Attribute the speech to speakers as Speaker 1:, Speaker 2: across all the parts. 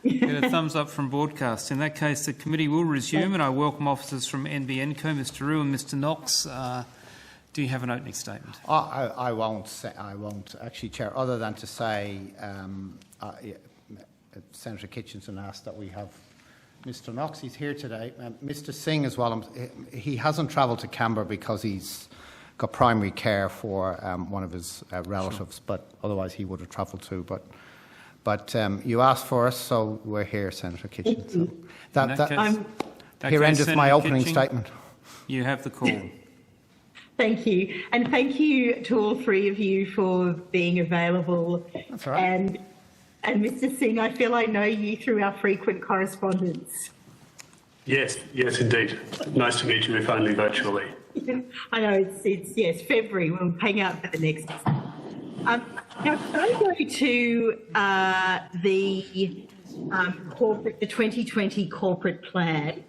Speaker 1: Get a thumbs up from broadcast. In that case, the committee will resume, and I welcome officers from NBN Co, Mr. Rue and Mr. Knox. Do you have an opening statement?
Speaker 2: I won't actually, Chair, other than to say Senator Kitchenson asked that we have Mr. Knox. He's here today. Mr. Singh as well. He hasn't travelled to Canberra because he's got primary care for one of his relatives, but otherwise he would have travelled too. But you asked for us, so we're here, Senator Kitchenson. Here endeth my opening statement.
Speaker 1: You have the call.
Speaker 3: Thank you. And thank you to all three of you for being available.
Speaker 2: That's all right.
Speaker 3: And Mr. Singh, I feel I know you through our frequent correspondence.
Speaker 4: Yes, indeed. Nice to meet you, if only virtually.
Speaker 3: I know, it's February. We'll hang out for the next. Now, can I go to the 2020 corporate plan?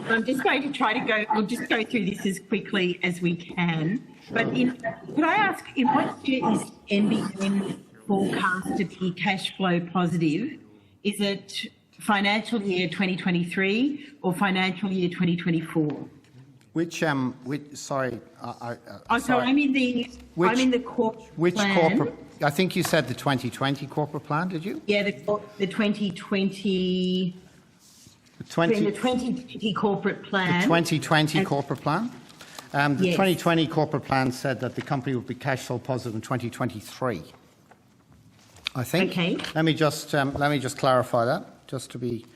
Speaker 3: I'm just going to try to go. We'll just go through this as quickly as we can. But could I ask, in what year is NBN forecast to be cash flow positive? Is it financial year 2023 or financial year 2024?
Speaker 2: Sorry.
Speaker 3: I'm in the corporate plan.
Speaker 2: Corporate? I think you said the 2020 corporate plan, did you?
Speaker 3: Yeah, the 2020. The 2020 corporate plan.
Speaker 2: The 2020 corporate plan. The 2020 corporate plan said that the company would be cash flow positive in 2023. I think. Okay. Let me just clarify that, just to be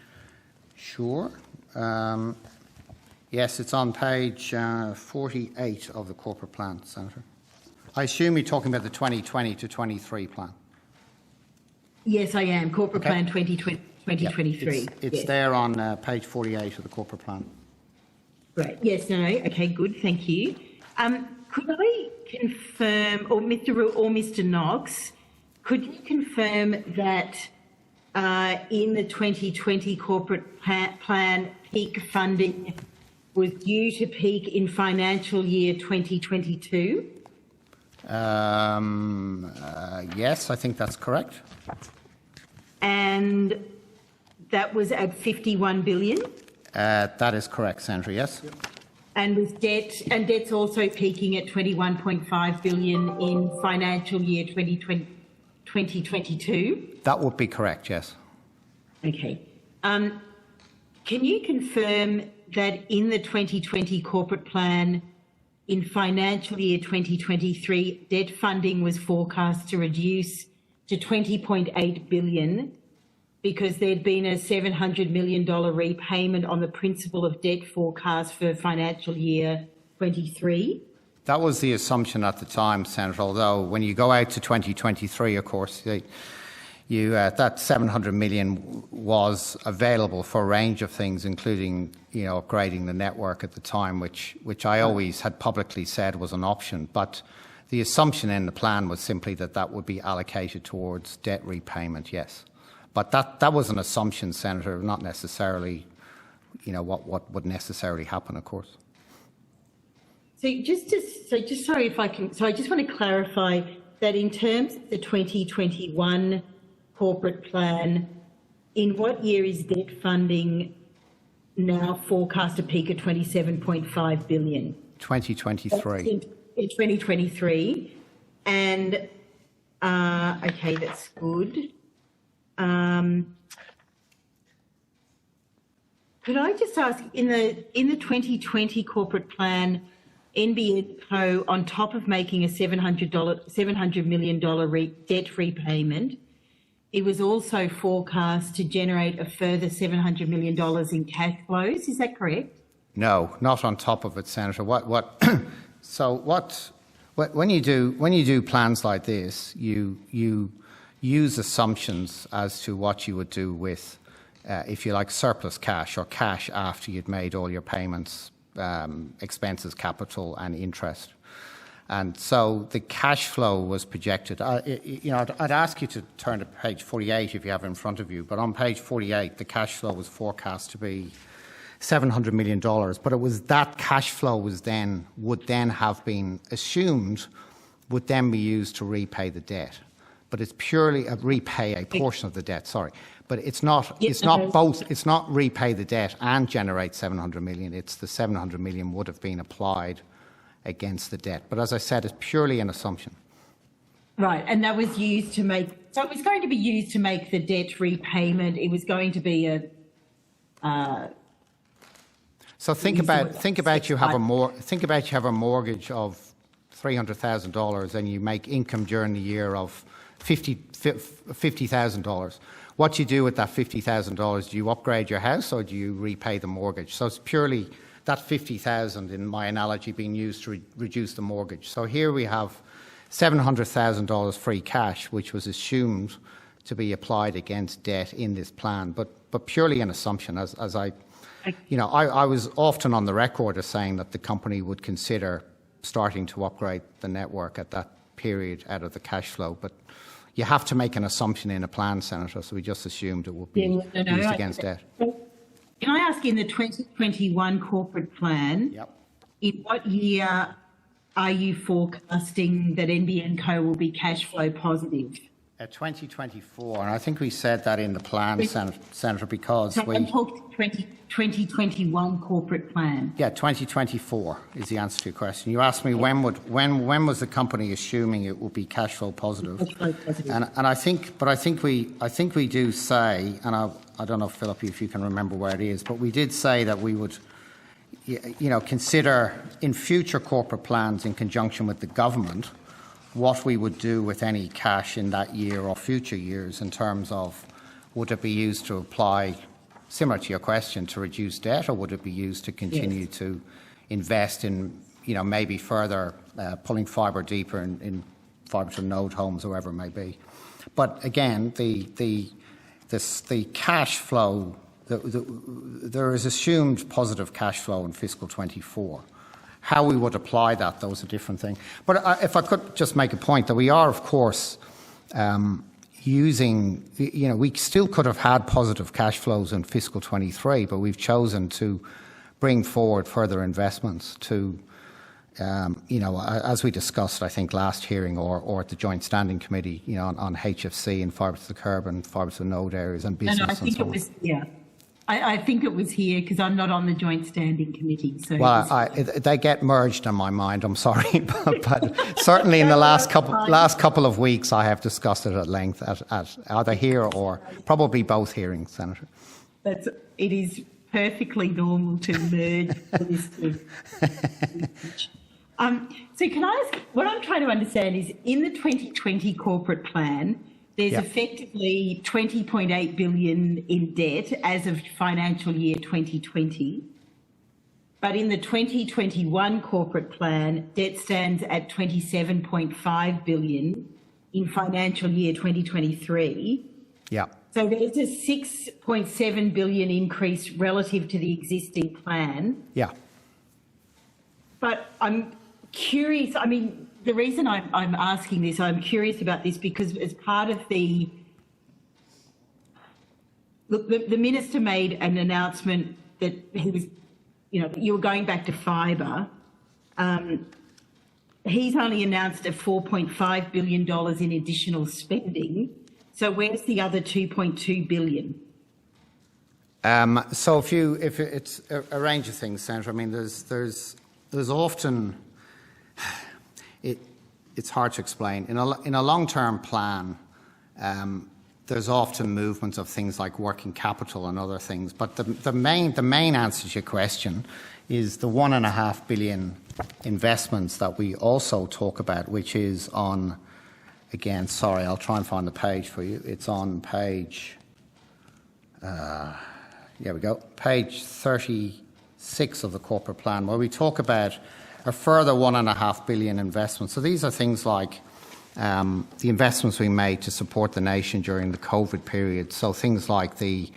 Speaker 2: sure. Yes, it's on page 48 of the corporate plan, Senator. I assume you're talking about the 2020 to 23 plan.
Speaker 3: Yes, I am. Corporate plan 2023.
Speaker 2: Yep. It's there on page 48 of the corporate plan.
Speaker 3: Right. Yes. No. Okay. Good. Thank you. Could I confirm, or Mr. Knox, could you confirm that in the 2020 corporate plan, peak funding was due to peak in financial year 2022?
Speaker 2: Yes, I think that's correct.
Speaker 3: And that was at 51 billion?
Speaker 2: That is correct, Senator, yes.
Speaker 3: And with debt's also peaking at 21.5 billion in financial year 2022?
Speaker 2: That would be correct, yes.
Speaker 3: Okay. Can you confirm that in the 2020 corporate plan, in financial year 2023, debt funding was forecast to reduce to 20.8 billion because there'd been a $700 million repayment on the principal of debt forecast for financial year 23?
Speaker 2: That was the assumption at the time, Senator, although when you go out to 2023, of course, that $700 million was available for a range of things, including, upgrading the network at the time, which I always had publicly said was an option. But the assumption in the plan was simply that would be allocated towards debt repayment, yes. But that was an assumption, Senator, not necessarily, what would necessarily happen, of course.
Speaker 3: So I just want to clarify that in terms of the 2021 corporate plan, in what year is debt funding now forecast to peak at 27.5 billion?
Speaker 2: 2023.
Speaker 3: In 2023. And, okay, that's good. Could I just ask, in the 2020 corporate plan, NBN Co, on top of making a $700 million debt repayment, it was also forecast to generate a further $700 million in cash flows. Is that correct?
Speaker 2: No, not on top of it, Senator. When you do plans like this, you use assumptions as to what you would do with, if you like, surplus cash or cash after you'd made all your payments, expenses, capital and interest. And so the cash flow was projected. I'd ask you to turn to page 48 if you have it in front of you, but on page 48 the cash flow was forecast to be $700 million, but it was that cash flow would then have been assumed would then be used to repay the debt. but it's purely repay a portion of the debt. Sorry, but it's not.
Speaker 3: Yeah,
Speaker 2: It's not both. It's not repay the debt and generate 700 million. It's the 700 million would have been applied against the debt. But as I said, it's purely an assumption.
Speaker 3: Right, and that was used to make. So it was going to be used to make the debt repayment. It was going to be a.
Speaker 2: So think about you have a mortgage of $300,000 and you make income during the year of $50,000. What do you do with that $50,000? Do you upgrade your house or do you repay the mortgage? So it's purely that $50,000 in my analogy being used to reduce the mortgage. So here we have $700,000 free cash, which was assumed to be applied against debt in this plan, but purely an assumption. As I was often on the record as saying that the company would consider starting to upgrade the network at that period out of the cash flow, but you have to make an assumption in a plan, Senator, so we just assumed it would be used against debt.
Speaker 3: Can I ask, in the 2021 corporate plan, in what year are you forecasting that NBN Co will be cash flow positive?
Speaker 2: 2024, and I think we said that in the plan, Senator, because
Speaker 3: I'm talking 2021 corporate plan.
Speaker 2: Yeah, 2024 is the answer to your question. You asked me when was the company assuming it would be cash flow positive?
Speaker 3: Cash flow positive.
Speaker 2: And I think we do say, and I don't know, Philip, if you can remember where it is, but we did say that we would, consider in future corporate plans in conjunction with the government what we would do with any cash in that year or future years in terms of would it be used to apply, similar to your question, to reduce debt, or would it be used to continue to invest in, maybe further pulling fibre deeper in fibre to node homes or whatever it may be. But again, the cash flow, there is assumed positive cash flow in fiscal 24. How we would apply that, though, is a different thing. But if I could just make a point that we are, of course, using, we still could have had positive cash flows in fiscal 23, but we've chosen to bring forward further investments to, as we discussed, I think, last hearing or at the Joint Standing Committee, on HFC and fibre to the curb and fibre to the node areas and business.
Speaker 3: I think it was, I think it was here because I'm not on the Joint Standing Committee. So
Speaker 2: they get merged in my mind. I'm sorry, but certainly in the last couple of weeks, I have discussed it at length at either here or probably both hearings, Senator.
Speaker 3: It is perfectly normal to merge the list of. So can I ask? What I'm trying to understand is in the 2020 corporate plan, there's effectively $20.8 billion in debt as of financial year 2020. But in the 2021 corporate plan, debt stands at $27.5 billion in financial year 2023.
Speaker 2: Yeah.
Speaker 3: So there's a $6.7 billion increase relative to the existing plan.
Speaker 2: Yeah.
Speaker 3: But I'm curious, the reason I'm asking this, I'm curious about this because as part of the Minister made an announcement that he was, you were going back to fibre. He's only announced a $4.5 billion in additional spending. So where's the other $2.2 billion?
Speaker 2: So if it's a range of things, Senator. There's often. It's hard to explain. In a long-term plan, there's often movements of things like working capital and other things. But the main answer to your question is the $1.5 billion investments that we also talk about, which is on, again, sorry, I'll try and find the page for you. It's on page, here we go, page 36 of the corporate plan, where we talk about a further $1.5 billion investments. So these are things like the investments we made to support the nation during the COVID period. So things like we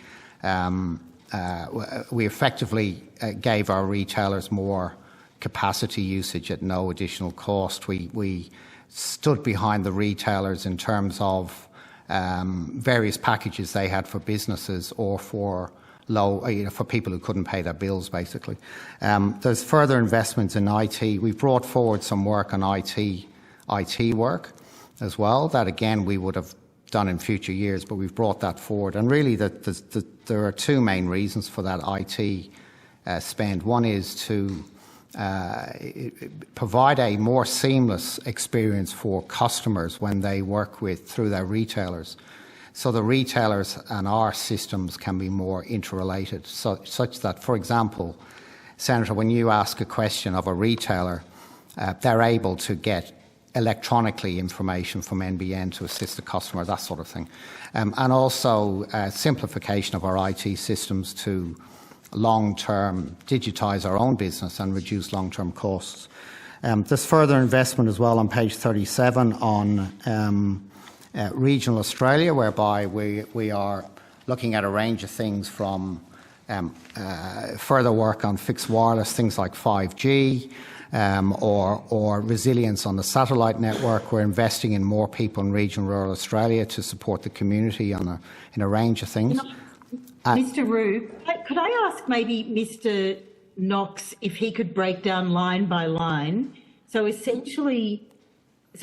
Speaker 2: effectively gave our retailers more capacity usage at no additional cost. We stood behind the retailers in terms of various packages they had for businesses or for for people who couldn't pay their bills, basically. There's further investments in IT. We've brought forward some work on IT work. as well, that again we would have done in future years, but we've brought that forward. And really there are two main reasons for that IT spend. One is to provide a more seamless experience for customers when they work through their retailers. So the retailers and our systems can be more interrelated, such that, for example, Senator, when you ask a question of a retailer, they're able to get electronically information from NBN to assist the customer, that sort of thing. And also simplification of our IT systems to long-term digitise our own business and reduce long-term costs. There's further investment as well on page 37 on regional Australia, whereby we are looking at a range of things from further work on fixed wireless, things like 5G, or resilience on the satellite network. We're investing in more people in regional rural Australia to support the community in a range of things.
Speaker 3: Mr. Rue, could I ask maybe Mr. Knox if he could break down line by line? So essentially,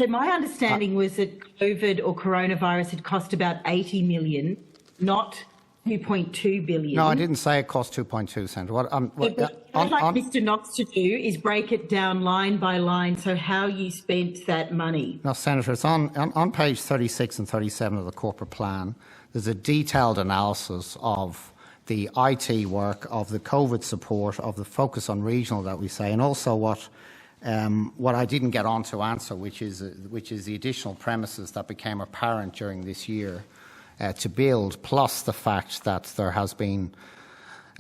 Speaker 3: my understanding was that COVID or coronavirus had cost about 80 million, not 2.2 billion.
Speaker 2: No, I didn't say it cost 2.2, Senator. What
Speaker 3: I'd like Mr. Knox to do is break it down line by line, so how you spent that money.
Speaker 2: No, Senator, it's on page 36 and 37 of the corporate plan. There's a detailed analysis of the IT work, of the COVID support, of the focus on regional that we say, and also what I didn't get on to answer, which is the additional premises that became apparent during this year to build, plus the fact that there has been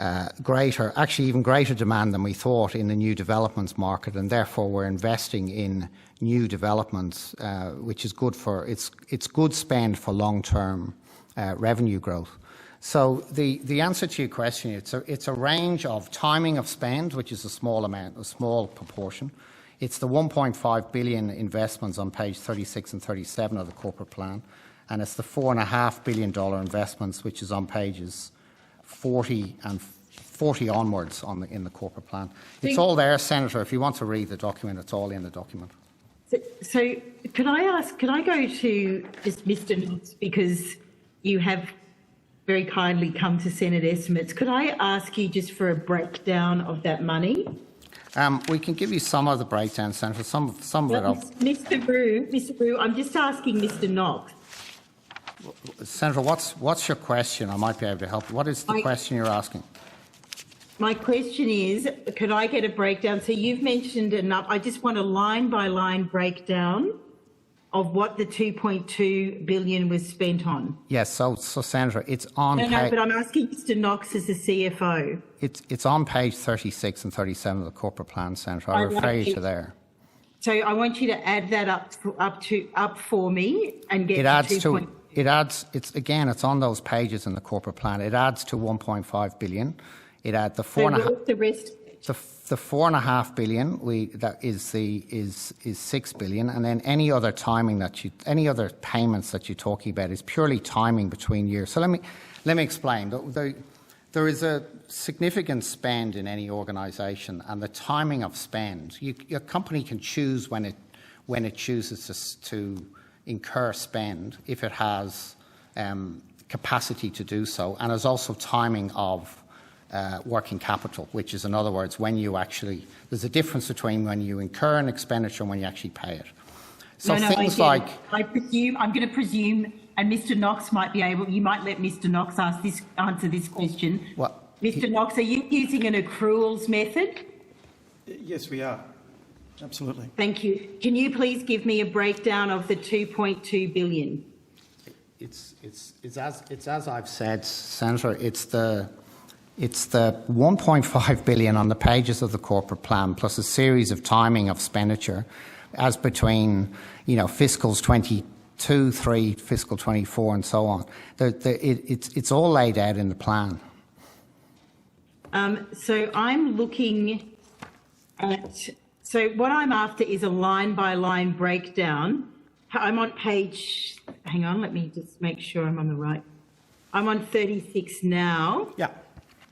Speaker 2: even greater demand than we thought in the new developments market, and therefore we're investing in new developments, which is good it's good spend for long-term revenue growth. So the answer to your question, it's a range of timing of spend, which is a small proportion. It's the 1.5 billion investments on page 36 and 37 of the corporate plan, and it's the $4.5 billion investments, which is on pages 40 onwards in the corporate plan. It's all there, Senator. If you want to read the document, it's all in the document.
Speaker 3: So could I go to just Mr. Knox, because you have very kindly come to Senate estimates. Could I ask you just for a breakdown of that money?
Speaker 2: We can give you some of the breakdown, Senator. Some of it.
Speaker 3: Mr. Brew, I'm just asking Mr. Knox.
Speaker 2: Senator, what's your question? I might be able to help. What is the question you're asking?
Speaker 3: My question is, could I get a breakdown? So you've mentioned enough. I just want a line-by-line breakdown of what the 2.2 billion was spent on.
Speaker 2: Yes. So Senator, it's on.
Speaker 3: No, but I'm asking Mr. Knox as the CFO.
Speaker 2: It's on page 36 and 37 of the corporate plan, Senator. I refer you to there.
Speaker 3: So I want you to add that up for me and get
Speaker 2: it's on those pages in the corporate plan. It adds to 1.5 billion. It adds the
Speaker 3: the rest.
Speaker 2: The 4.5 billion that is 6 billion, and then any other payments that you're talking about is purely timing between years. So let me explain. There is a significant spend in any organisation, and the timing of spend. Your company can choose when it chooses to incur spend if it has capacity to do so, and there's also timing of working capital, which is, in other words, there's a difference between when you incur an expenditure and when you actually pay it. So I'm going
Speaker 3: to presume, and Mr. Knox you might let Mr. Knox answer this question. Mr. Knox, are you using an accruals method?
Speaker 5: Yes, we are. Absolutely.
Speaker 3: Thank you. Can you please give me a breakdown of the 2.2 billion?
Speaker 2: It's as I've said, Senator. It's the 1.5 billion on the pages of the corporate plan, plus a series of timing of expenditure, as between fiscals 22, 3, fiscal 24, and so on. It's all laid out in the plan.
Speaker 3: So I'm looking at. So what I'm after is a line-by-line breakdown. I'm on page. Hang on, let me just make sure I'm on the right. I'm on 36 now.
Speaker 2: Yeah.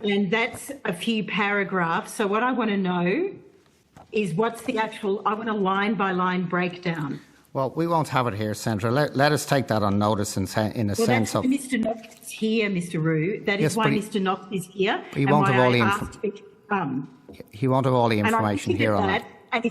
Speaker 3: And that's a few paragraphs. So what I want to know is what's the actual. I want a line-by-line breakdown.
Speaker 2: Well, we won't have it here, Senator. Let us take that on notice in a
Speaker 3: Well,
Speaker 2: sense
Speaker 3: that's
Speaker 2: of...
Speaker 3: why Mr Knox is here, Mr Rue. That is
Speaker 2: Yes,
Speaker 3: why
Speaker 2: but
Speaker 3: Mr Knox is here.
Speaker 2: he
Speaker 3: and
Speaker 2: won't
Speaker 3: why
Speaker 2: have all
Speaker 3: I
Speaker 2: the
Speaker 3: asked him to come.
Speaker 2: He won't have all the
Speaker 3: And I'm
Speaker 2: information
Speaker 3: looking
Speaker 2: here
Speaker 3: at
Speaker 2: on
Speaker 3: that,
Speaker 2: that.
Speaker 3: and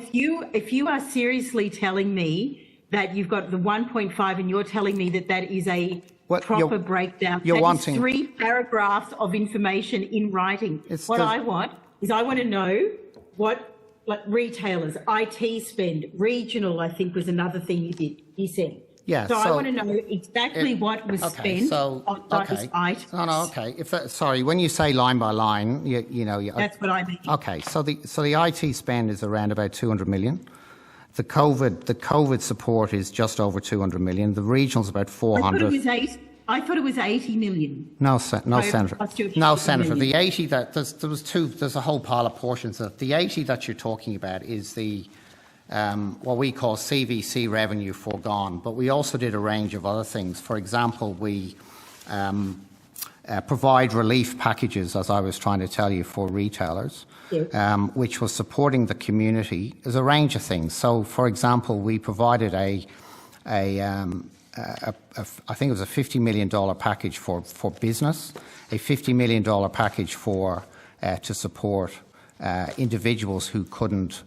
Speaker 3: if you are seriously telling me that you've got the 1.5 and you're telling me that that is a
Speaker 2: Well,
Speaker 3: proper breakdown,
Speaker 2: you're
Speaker 3: that
Speaker 2: wanting-
Speaker 3: is 3 paragraphs of information in writing. What I want to know what, like, retailers, IT spend, regional, I think was another thing you said.
Speaker 2: Yeah,
Speaker 3: So I
Speaker 2: so
Speaker 3: want to know exactly what was spent on those items.
Speaker 2: Okay. Sorry, when you say line by line, you know...
Speaker 3: That's what I mean.
Speaker 2: Okay, so the IT spend is around about 200 million. The COVID support is just over 200 million. The regional's about 400.
Speaker 3: I thought it was 80 million.
Speaker 2: No, Senator. No, Senator.
Speaker 3: Million.
Speaker 2: The 80 that there's a whole pile of portions of the 80 that you're talking about is the what we call CVC revenue foregone, but we also did a range of other things. For example, we provide relief packages, as I was trying to tell you, for retailers, which was supporting the community. There's a range of things. So, for example, we provided I think it was a $50 million package for business, a $50 million package for to support individuals who couldn't.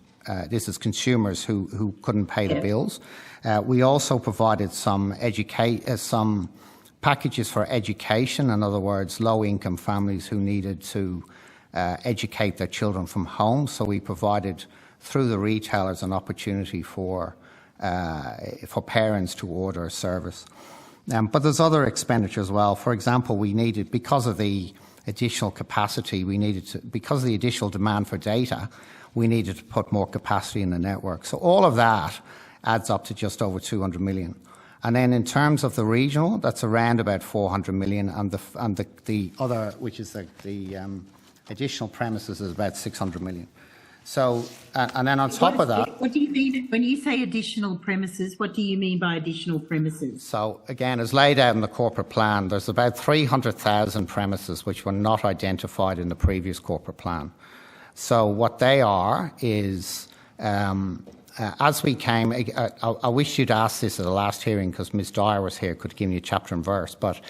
Speaker 2: This is consumers who couldn't pay the bills. We also provided some packages for education. In other words, low-income families who needed to educate their children from home. So we provided through the retailers an opportunity for parents to order a service. But there's other expenditure as well. For example, we needed, because of the additional capacity, because of the additional demand for data, we needed to put more capacity in the network. So all of that adds up to just over 200 million. And then in terms of the regional, that's around about 400 million, and the other, which is the additional premises, is about 600 million. So, and then on top of that...
Speaker 3: What do you mean, when you say additional premises, what do you mean by additional premises?
Speaker 2: So, again, as laid out in the corporate plan, there's about 300,000 premises which were not identified in the previous corporate plan. So what they are is, as we came, I wish you'd asked this at the last hearing because Ms Dyer was here, could give you chapter and verse, but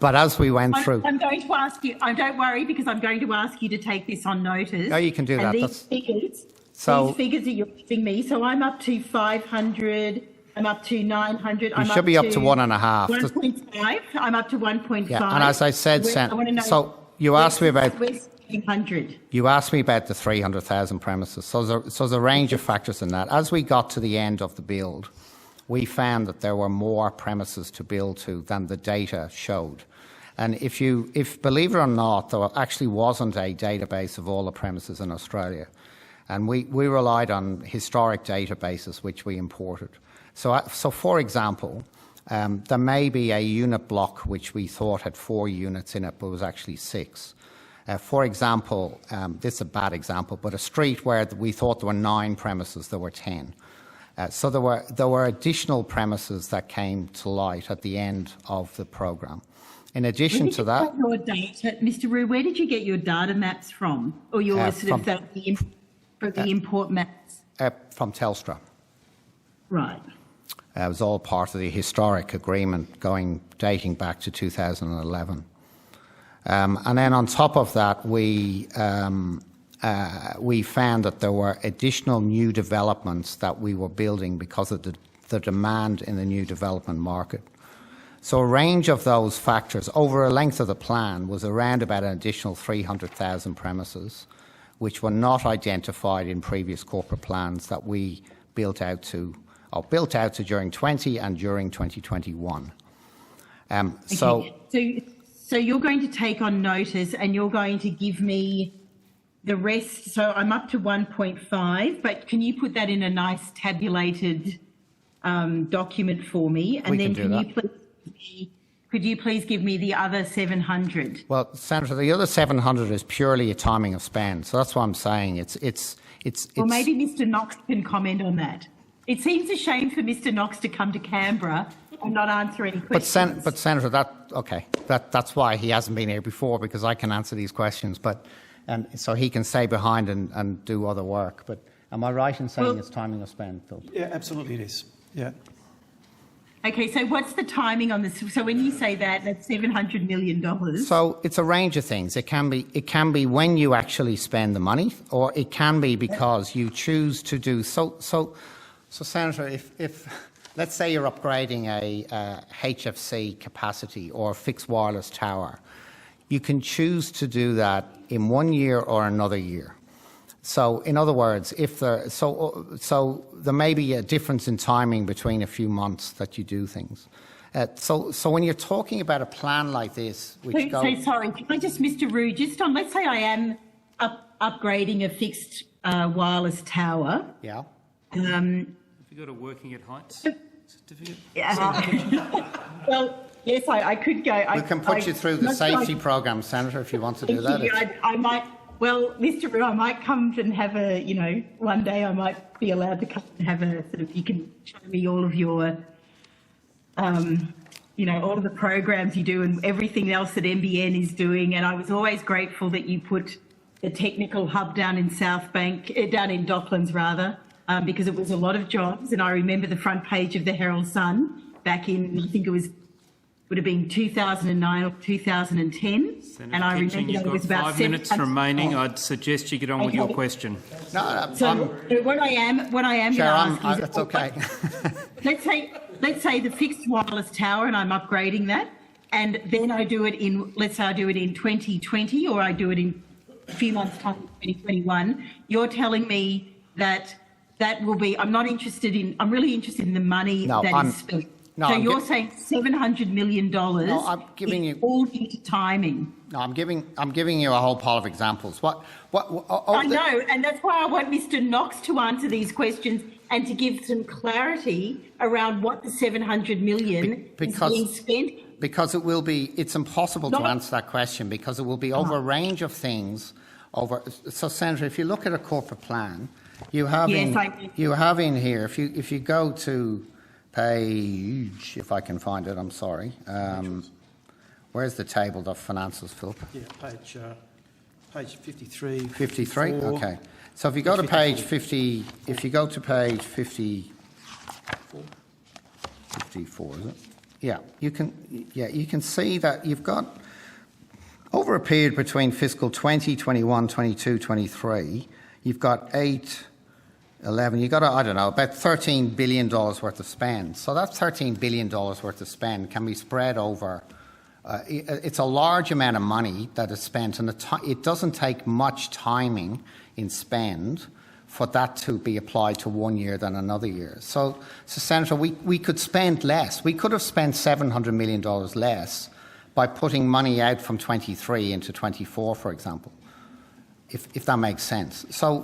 Speaker 2: as we went through...
Speaker 3: I'm going to ask you, don't worry, because I'm going to ask you to take this on notice.
Speaker 2: No, you can do that.
Speaker 3: These figures that you're giving me, so I'm up to 500, I'm up to 900,
Speaker 2: you should be up to 1.5.
Speaker 3: 1.5, I'm up to 1.5.
Speaker 2: Yeah, and as I said, so you asked me about... 100. You asked me about the 300,000 premises. So there's a range of factors in that. As we got to the end of the build, we found that there were more premises to build to than the data showed. And if believe it or not, there actually wasn't a database of all the premises in Australia. And we relied on historic databases which we imported. So for example, there may be a unit block which we thought had 4 units in it, but was actually 6. For example, this is a bad example, but a street where we thought there were 9 premises, there were 10. So there were additional premises that came to light at the end of the program. In addition to that,
Speaker 3: your data, Mr. Rue, where did you get your data maps from, or your the import maps?
Speaker 2: From Telstra.
Speaker 3: Right.
Speaker 2: It was all part of the historic agreement dating back to 2011. And then on top of that, we found that there were additional new developments that we were building because of the demand in the new development market. So a range of those factors over a length of the plan was around about an additional 300,000 premises, which were not identified in previous corporate plans that we built out to during 20 and during 2021.
Speaker 3: So you're going to take on notice and you're going to give me the rest. So I'm up to 1.5, but can you put that in a nice tabulated document for me? And then could you please give me the other 700?
Speaker 2: Well, Senator, the other 700 is purely a timing of spend. So that's what I'm saying.
Speaker 3: Well, maybe Mr. Knox can comment on that. It seems a shame for Mr. Knox to come to Canberra and not answer any questions.
Speaker 2: But Senator, that's why he hasn't been here before, because I can answer these questions. And so he can stay behind and do other work. But am I right in saying it's timing of spend, Phil?
Speaker 5: Yeah, absolutely it is. Yeah.
Speaker 3: Okay, so what's the timing on this? So when you say that, that's $700 million.
Speaker 2: So it's a range of things. It can be when you actually spend the money, or it can be because you choose to do so. So Senator, if let's say you're upgrading a HFC capacity or a fixed wireless tower, you can choose to do that in 1 year or another year. So, in other words, so there may be a difference in timing between a few months that you do things. So when you're talking about a plan like this, which
Speaker 3: so sorry, can I just, Mr. Rue, just on, let's say I am upgrading a fixed wireless tower.
Speaker 2: Yeah.
Speaker 1: Have you got a working at heights certificate?
Speaker 3: Well, yes, I could go.
Speaker 2: We can put you through the safety program, Senator, if you want to do that.
Speaker 3: I might. Well, Mr. Rue, I might come and have one day I might be allowed to come and have a sort of, you can show me all of your, all of the programs you do and everything else that NBN is doing. And I was always grateful that you put the technical hub down in South Bank, down in Docklands rather, because it was a lot of jobs. And I remember the front page of the Herald Sun back in, I think would have been 2009 or 2010.
Speaker 1: Senator
Speaker 3: and I
Speaker 1: Kitching,
Speaker 3: remember it was about
Speaker 1: 5 minutes remaining. I'd suggest you get on with your question.
Speaker 2: No,
Speaker 3: so what I am going to ask is,
Speaker 2: that's okay.
Speaker 3: let's say the fixed wireless tower, and I'm upgrading that, and then I do it in, let's say I do it in 2020, or I do it in a few months' time, 2021. You're telling me that will be. I'm really interested in the money that is spent.
Speaker 2: No,
Speaker 3: so you're saying $700 million
Speaker 2: I'm giving you
Speaker 3: all due to timing.
Speaker 2: No, I'm giving you a whole pile of examples.
Speaker 3: I know, and that's why I want Mr. Knox to answer these questions and to give some clarity around what the $700 million is being spent.
Speaker 2: Because it's impossible to answer that question, because it will be over a range of things. So, Senator, if you look at a corporate plan, you have in here, if you go to page, if I can find it, I'm sorry. Where's the table of finances, Philip?
Speaker 5: Yeah, page 53.
Speaker 2: 53, okay. So if you go to page 50, if you go to page 54, is it? Yeah, you can see that you've got, over a period between fiscal 20, 21, 22, 23, you've got 11, you've got, about $13 billion worth of spend. So that $13 billion worth of spend can be spread over, it's a large amount of money that is spent, and it doesn't take much timing in spend for that to be applied to 1 year than another year. So Senator, we could spend less. We could have spent $700 million less by putting money out from 23 into 24, for example. If that makes sense. There's no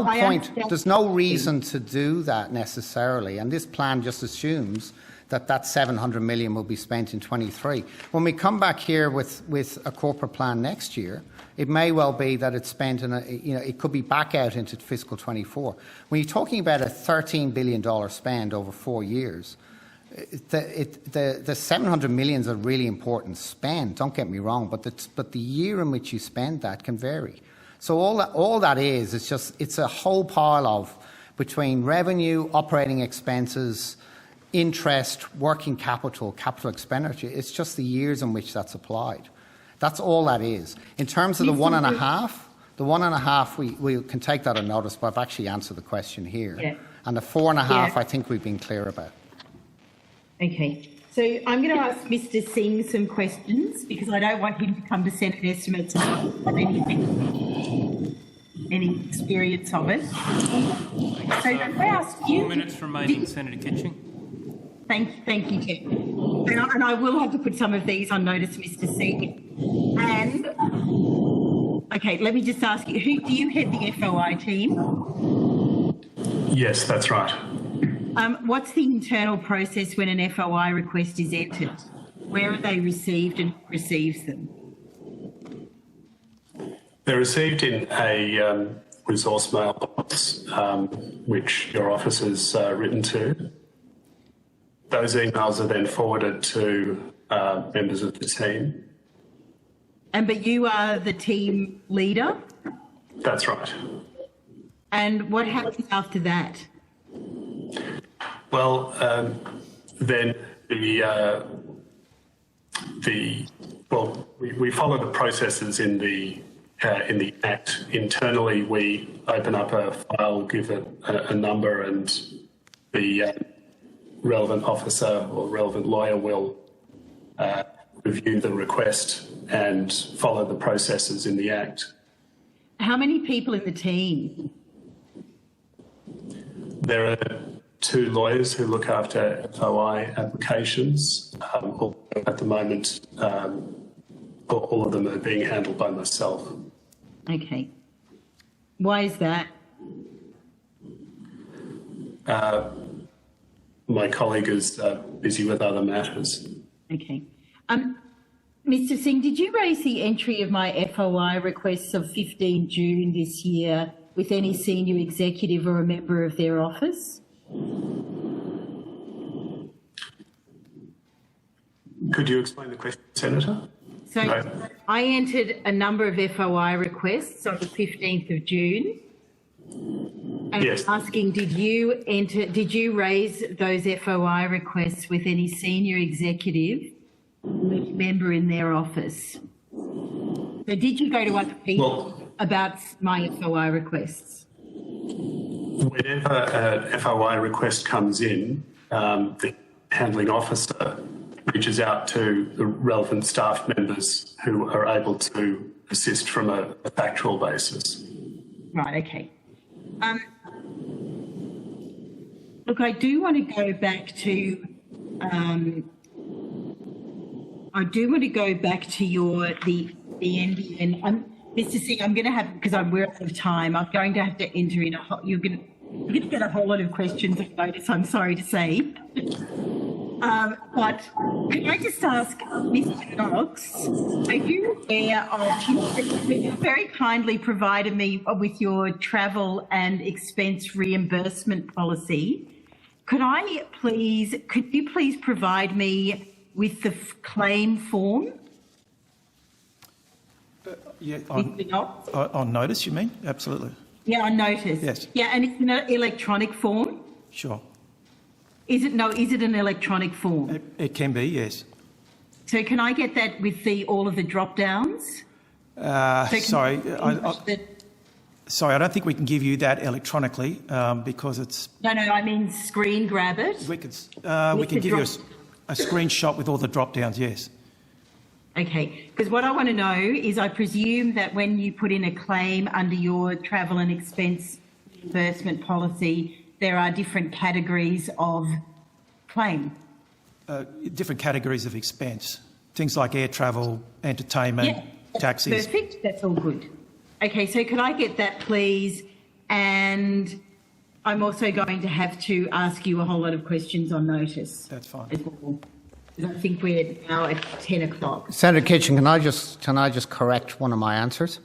Speaker 2: point, there's no reason to do that necessarily, and this plan just assumes that $700 million will be spent in 23. When we come back here with a corporate plan next year, it may well be that it's spent it could be back out into fiscal 24. When you're talking about a $13 billion spend over 4 years, the 700 million is a really important spend, don't get me wrong, but the year in which you spend that can vary. So all that is it's a whole pile of, between revenue, operating expenses, interest, working capital, capital expenditure. It's just the years in which that's applied. That's all that is. In terms of the 1.5, we can take that on notice, but I've actually answered the question here.
Speaker 3: Yeah.
Speaker 2: And the 4.5, I think we've been clear about.
Speaker 3: Okay, so I'm going to ask Mr. Singh some questions, because I don't want him to come to Senate estimates and not have any experience of it. So can I ask you?
Speaker 1: 4 minutes remaining, Senator Kitching.
Speaker 3: Thank you, Chair. And I will have to put some of these on notice, Mr. Singh. And okay, let me just ask you: do you head the FOI team?
Speaker 4: Yes, that's right.
Speaker 3: What's the internal process when an FOI request is entered? Where are they received and who receives them?
Speaker 4: They're received in a resource mailbox, which your office has written to. Those emails are then forwarded to members of the team.
Speaker 3: But you are the team leader?
Speaker 4: That's right.
Speaker 3: And what happens after that?
Speaker 4: Well, then we follow the processes in the Act. Internally, we open up a file, give it a number, and the relevant officer or relevant lawyer will review the request and follow the processes in the Act.
Speaker 3: How many people in the team?
Speaker 4: There are 2 lawyers who look after FOI applications. At the moment, all of them are being handled by myself.
Speaker 3: Okay. Why is that?
Speaker 4: My colleague is busy with other matters.
Speaker 3: Okay. Mr. Singh, did you raise the entry of my FOI requests of 15 June this year with any senior executive or a member of their office?
Speaker 4: Could you explain the question, Senator?
Speaker 3: So
Speaker 4: No.
Speaker 3: I entered a number of FOI requests on the 15th of June. And
Speaker 4: Yes.
Speaker 3: asking, did you raise those FOI requests with any senior executive member in their office? So did you go to other people about my FOI requests?
Speaker 4: Whenever a FOI request comes in, the handling officer reaches out to the relevant staff members who are able to assist from a factual basis.
Speaker 3: Right, okay. Look, I do want to go back to the NBN. Mr. Singh, I'm going to have, because we're out of time, I'm going to have to enter in you're going to get a whole lot of questions on notice, I'm sorry to say. But can I just ask, Mr. Knox, are you aware of, you very kindly provided me with your travel and expense reimbursement policy. Could you please provide me with the claim form?
Speaker 5: Yeah,
Speaker 3: Mr. Knox?
Speaker 5: on notice, you mean? Absolutely.
Speaker 3: Yeah, on notice.
Speaker 5: Yes.
Speaker 3: Yeah, and it's an electronic form?
Speaker 5: Sure.
Speaker 3: Is it an electronic form?
Speaker 5: It can be, yes.
Speaker 3: So can I get that with all of the drop downs?
Speaker 5: Sorry, I don't think we can give you that electronically because it's.
Speaker 3: No, I mean screen grab it.
Speaker 5: We can give you a screenshot with all the drop downs. Yes.
Speaker 3: Okay, because what I want to know is, I presume that when you put in a claim under your travel and expense reimbursement policy, there are different categories of claim.
Speaker 5: Different categories of expense, things like air travel, entertainment, taxis.
Speaker 3: Perfect. That's all good. Okay, so could I get that, please? And I'm also going to have to ask you a whole lot of questions on notice.
Speaker 5: That's fine.
Speaker 3: As well. I think we're now at 10 o'clock.
Speaker 2: Senator Kitchen, can I just correct one of my answers,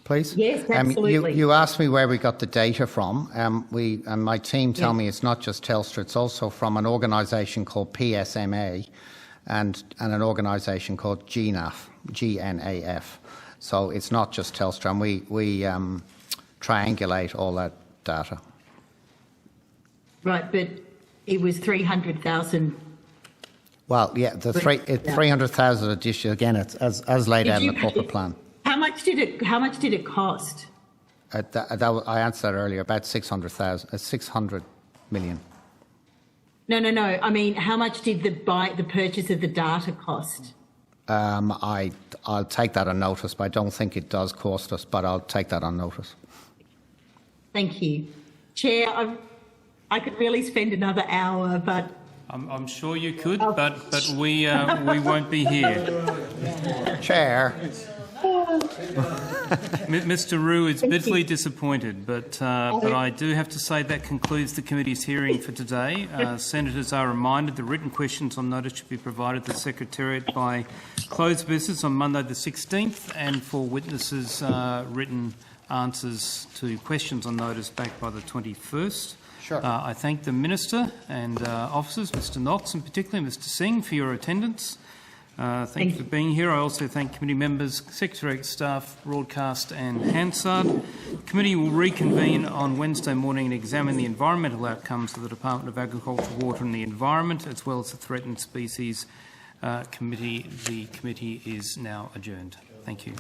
Speaker 2: please?
Speaker 3: Yes, absolutely.
Speaker 2: You asked me where we got the data from. And my team tell me it's not just Telstra, it's also from an organisation called PSMA and an organisation called GNAF. So it's not just Telstra, and we triangulate all that data.
Speaker 3: Right, but it was 300,000.
Speaker 2: Well, yeah, 300,000 addition again. It's as laid out in the corporate plan.
Speaker 3: How much did it cost?
Speaker 2: I answered that earlier. About 600 million.
Speaker 3: No. I mean, how much did the purchase of the data cost?
Speaker 2: I'll take that on notice, but I don't think it does cost us. But I'll take that on notice.
Speaker 3: Thank you, Chair. I could really spend another hour, but.
Speaker 1: I'm sure you could, but we won't be here.
Speaker 2: Chair.
Speaker 1: Mr. Rue is bitterly disappointed, but I do have to say that concludes the committee's hearing for today. Senators are reminded the written questions on notice should be provided to the Secretariat by close of business on Monday the 16th, and for witnesses written answers to questions on notice back by the 21st.
Speaker 2: Sure.
Speaker 1: I thank the Minister and officers, Mr. Knox and particularly Mr. Singh, for your attendance. Thank you for being here. I also thank committee members, Secretariat staff, Broadcast and Hansard. The committee will reconvene on Wednesday morning and examine the environmental outcomes of the Department of Agriculture, Water and the Environment, as well as the Threatened Species Committee. The committee is now adjourned. Thank you.